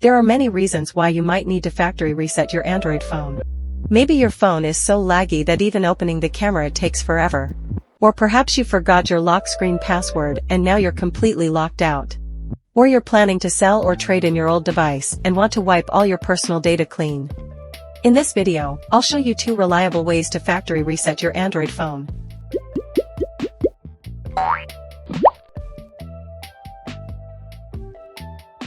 There are many reasons why you might need to factory reset your Android phone. Maybe your phone is so laggy that even opening the camera takes forever. Or perhaps you forgot your lock screen password and now you're completely locked out. Or you're planning to sell or trade in your old device and want to wipe all your personal data clean. In this video, I'll show you 2 reliable ways to factory reset your Android phone.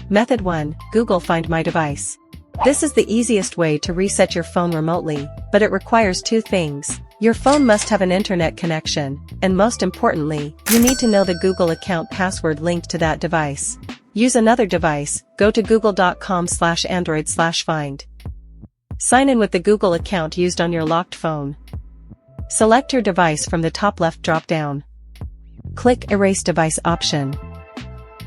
Method 1. Google Find My Device. This is the easiest way to reset your phone remotely, but it requires 2 things. Your phone must have an internet connection, and most importantly, you need to know the Google account password linked to that device. Use another device, go to google.com/android/find. Sign in with the Google account used on your locked phone. Select your device from the top left drop-down. Click Erase Device option.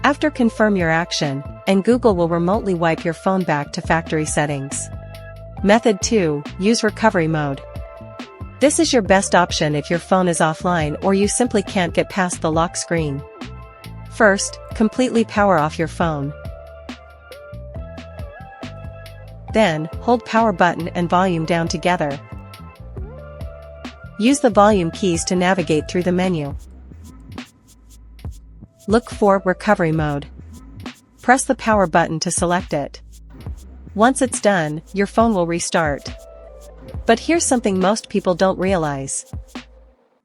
After confirm your action, and Google will remotely wipe your phone back to factory settings. Method 2. Use recovery mode. This is your best option if your phone is offline or you simply can't get past the lock screen. First, completely power off your phone. Then, hold power button and volume down together. Use the volume keys to navigate through the menu. Look for Recovery Mode. Press the power button to select it. Once it's done, your phone will restart. But here's something most people don't realize.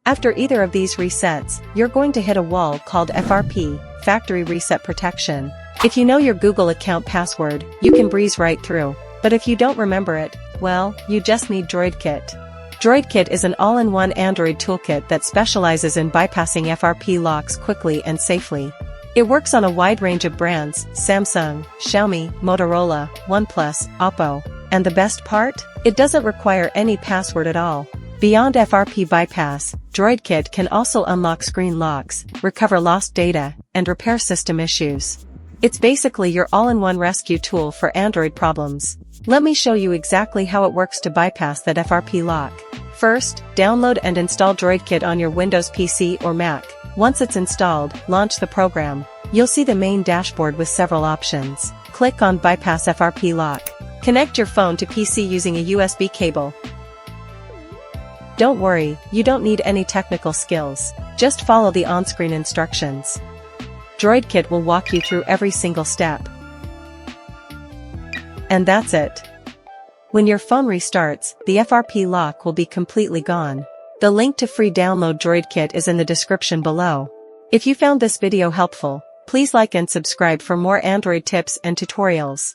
After either of these resets, you're going to hit a wall called FRP, Factory Reset Protection. If you know your Google account password, you can breeze right through. But if you don't remember it, well, you just need DroidKit. DroidKit is an all-in-one Android toolkit that specializes in bypassing FRP locks quickly and safely. It works on a wide range of brands: Samsung, Xiaomi, Motorola, OnePlus, Oppo. And the best part? It doesn't require any password at all. Beyond FRP bypass, DroidKit can also unlock screen locks, recover lost data, and repair system issues. It's basically your all-in-one rescue tool for Android problems. Let me show you exactly how it works to bypass that FRP lock. First, download and install DroidKit on your Windows PC or Mac. Once it's installed, launch the program. You'll see the main dashboard with several options. Click on Bypass FRP Lock. Connect your phone to PC using a USB cable. Don't worry, you don't need any technical skills. Just follow the on-screen instructions. DroidKit will walk you through every single step. And that's it. When your phone restarts, the FRP lock will be completely gone. The link to free download DroidKit is in the description below. If you found this video helpful, please like and subscribe for more Android tips and tutorials.